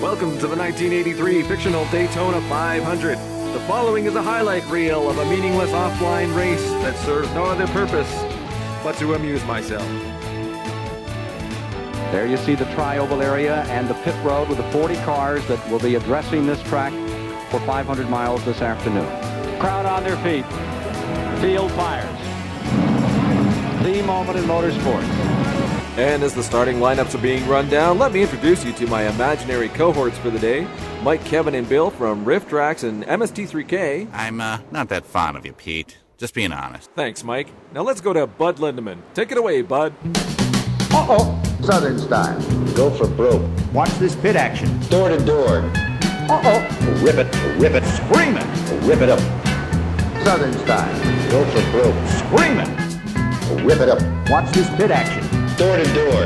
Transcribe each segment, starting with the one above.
Welcome to the 1983 Fictional Daytona 500. The following is a highlight reel of a meaningless offline race that serves no other purpose but to amuse myself. There you see the tri-oval area and the pit road with the 40 cars that will be addressing this track for 500 miles this afternoon. Crowd on their feet. Field fires. The moment in motorsports. And as the starting lineups are being run down, let me introduce you to my imaginary cohorts for the day. Mike, Kevin, and Bill from Rifftrax and MST3K. I'm not that fond of you, Pete. Just being honest. Thanks, Mike. Now let's go to Bud Lindemann. Take it away, Bud. Uh-oh. Southern style. Go for broke. Watch this pit action. Door to door. Uh-oh. Rip it. Rip it. Scream it. Rip it up. Southern style. Go for broke. Scream it. Rip it up. Watch this pit action. Door to door.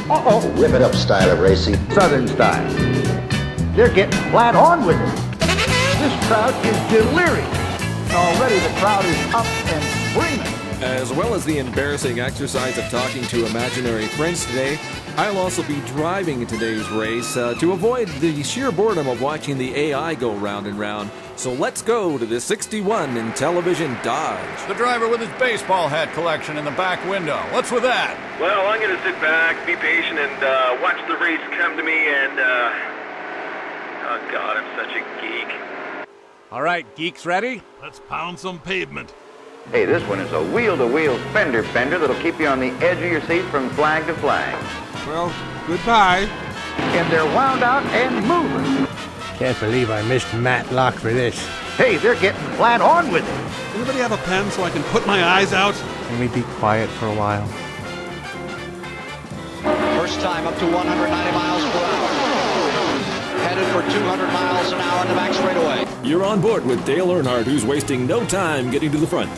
Uh-oh. Rip it up style of racing. Southern style. They're getting flat on with it. This crowd is delirious. Already the crowd is up and screaming. As well as the embarrassing exercise of talking to imaginary friends today, I'll also be driving in today's race to avoid the sheer boredom of watching the AI go round and round. So let's go to the 61 in television Dodge. The driver with his baseball hat collection in the back window. What's with that? Well, I'm going to sit back, be patient, and watch the race come to me, and, oh God, I'm such a geek. All right, geeks ready? Let's pound some pavement. Hey, this one is a wheel-to-wheel fender bender that'll keep you on the edge of your seat from flag to flag. Well, goodbye. And they're wound out and moving. Can't believe I missed Matlock for this. Hey, they're getting flat on with it. Anybody have a pen so I can put my eyes out? Can we be quiet for a while? First time up to 190 miles per hour. Headed for 200 miles an hour in the back straightaway. You're on board with Dale Earnhardt, who's wasting no time getting to the front.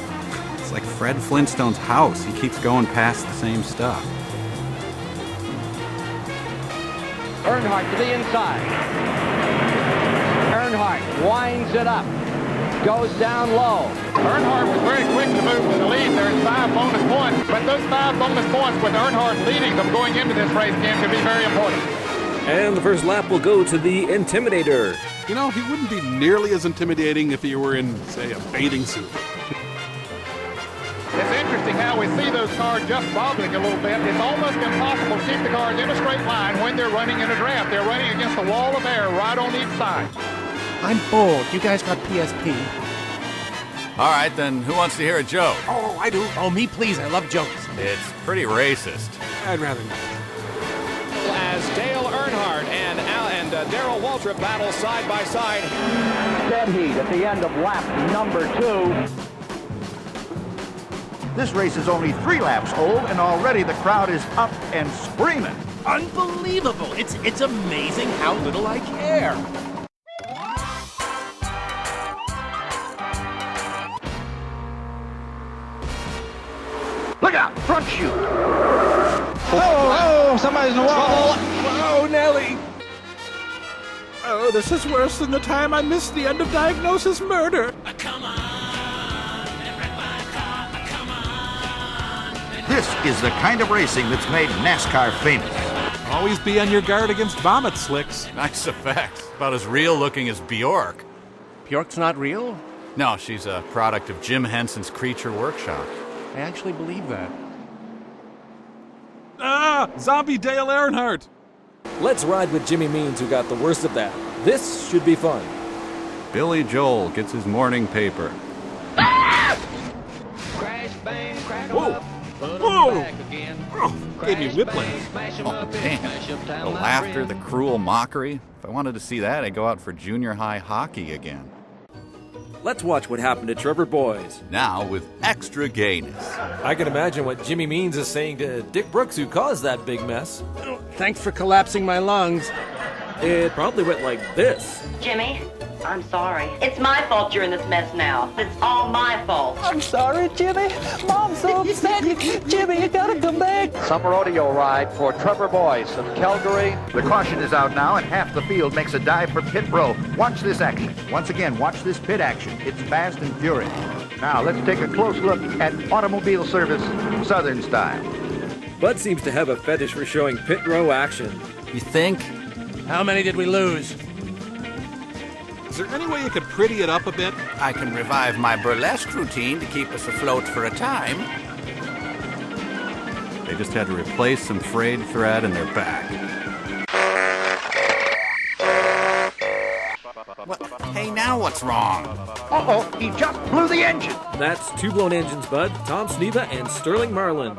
It's like Fred Flintstone's house. He keeps going past the same stuff. Earnhardt to the inside. Earnhardt winds it up. Goes down low. Earnhardt was very quick to move to the lead. There's 5 bonus points, but those 5 bonus points with Earnhardt leading them going into this race game could be very important. And the first lap will go to the Intimidator. You know, he wouldn't be nearly as intimidating if he were in, say, a bathing suit. It's interesting how we see those cars just bobbling a little bit. It's almost impossible to keep the cars in a straight line when they're running in a draft. They're running against a wall of air right on each side. I'm bored. You guys got PSP? All right, then who wants to hear a joke? Oh, I do. Oh, me please. I love jokes. It's pretty racist. I'd rather not. As Dale Earnhardt and Darrell Waltrip battle side by side. Dead heat at the end of lap number 2. This race is only 3 laps old, and already the crowd is up and screaming. Unbelievable. It's amazing how little I care. Look out, front chute. Oh, somebody's in the wall. Oh, Nellie. Oh, this is worse than the time I missed the end of Diagnosis Murder. This is the kind of racing that's made NASCAR famous. Always be on your guard against vomit slicks. Nice effects. About as real looking as Bjork. Bjork's not real? No, she's a product of Jim Henson's Creature Workshop. I actually believe that. Ah, zombie Dale Earnhardt. Let's ride with Jimmy Means, who got the worst of that. This should be fun. Billy Joel gets his morning paper. Crash, bang, crack 'em Whoa. up. Put 'em Whoa. back again. Oh, gave me Crash, whiplash. bang, smash 'em Oh, up and man. smash up town, The my laughter, friend. the cruel mockery. If I wanted to see that, I'd go out for junior high hockey again. Let's watch what happened to Trevor Boys. Now with extra gayness. I can imagine what Jimmy Means is saying to Dick Brooks, who caused that big mess. Thanks for collapsing my lungs. It probably went like this. Jimmy, I'm sorry. It's my fault you're in this mess now. It's all my fault. I'm sorry, Jimmy. Mom's so upset. Jimmy, you gotta come back. Summer rodeo ride for Trevor Boyce of Calgary. The caution is out now, and half the field makes a dive for pit row. Watch this action. Once again, watch this pit action. It's fast and furious. Now, let's take a close look at automobile service, Southern style. Bud seems to have a fetish for showing pit row action. You think? How many did we lose? Is there any way you could pretty it up a bit? I can revive my burlesque routine to keep us afloat for a time. They just had to replace some frayed thread and they're back. What? Hey, now what's wrong? Uh-oh, he just blew the engine. That's two blown engines, bud. Tom Sneva and Sterling Marlin.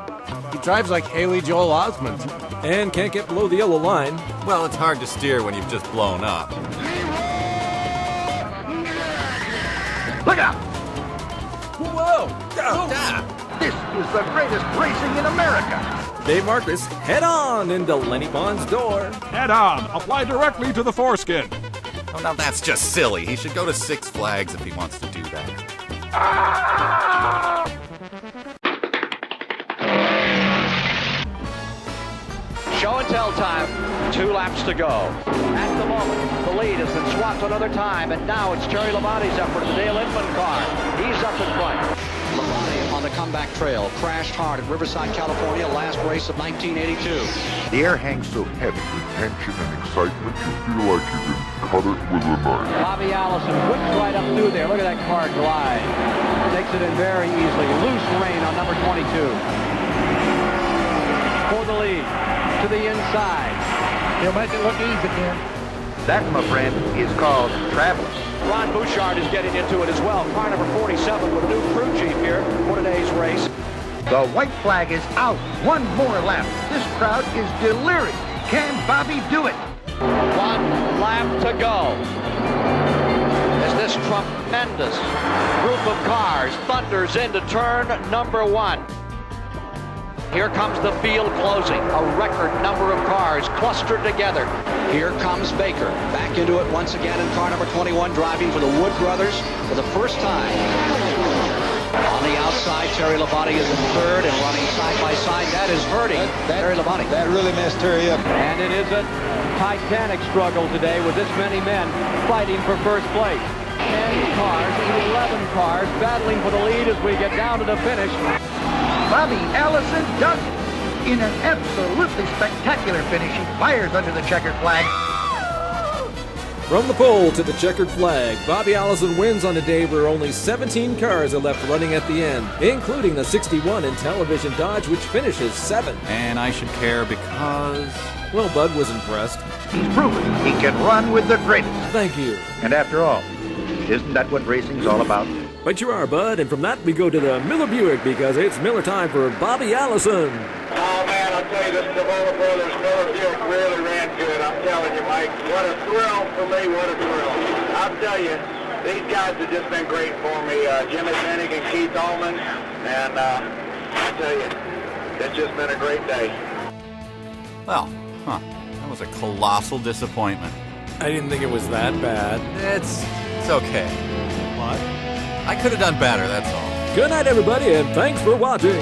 He drives like Haley Joel Osment. And can't get below the yellow line. Well, it's hard to steer when you've just blown up. Look out! Whoa! This is the greatest racing in America. Dave Marcus, head on into Lenny Pond's door. Head on. Apply directly to the foreskin. Oh, now that's just silly. He should go to Six Flags if he wants to do that. Show and tell time. 2 laps to go. At the moment, the lead has been swapped another time, and now it's Terry Labonte's effort in the Dale Inman car. He's up in front. Labonte on the comeback trail. Crashed hard at Riverside, California, last race of 1982. The air hangs so heavy with tension and excitement, you feel like you can cut it with a knife. Bobby Allison whips right up through there. Look at that car glide. Takes it in very easily. Loose rein on number 22. For the lead. To the inside. He'll make it look easy, Ken. That, my friend, is called traveling. Ron Bouchard is getting into it as well. Car number 47 with a new crew chief here for today's race. The white flag is out. One more lap. This crowd is delirious. Can Bobby do it? 1 lap to go. As this tremendous group of cars thunders into turn number 1. Here comes the field closing. A record number of cars clustered together. Here comes Baker. Back into it once again in car number 21, driving for the Wood brothers for the first time. On the outside, Terry Labonte is in third and running side by side. That is hurting Terry Labonte. That really messed Terry up. And it is a titanic struggle today with this many men fighting for first place. 10 cars, 11 cars battling for the lead as we get down to the finish. Bobby Allison does it. In an absolutely spectacular finish, he fires under the checkered flag. From the pole to the checkered flag, Bobby Allison wins on a day where only 17 cars are left running at the end, including the 61 in television Dodge, which finishes 7th. And I should care because... Well, Bud was impressed. He's proven he can run with the greatest. Thank you. And after all, isn't that what racing's all about? But you are, Bud, and from that we go to the Miller Buick because it's Miller time for Bobby Allison. Oh, man, I'll tell you, this Cavola Brothers Miller Buick really ran good. I'm telling you, Mike, what a thrill for me, what a thrill. I'll tell you, these guys have just been great for me. Jimmy Bennick and Keith Allman, and I'll tell you, it's just been a great day. Well, that was a colossal disappointment. I didn't think it was that bad. It's okay. What? I could have done better, that's all. Good night, everybody, and thanks for watching.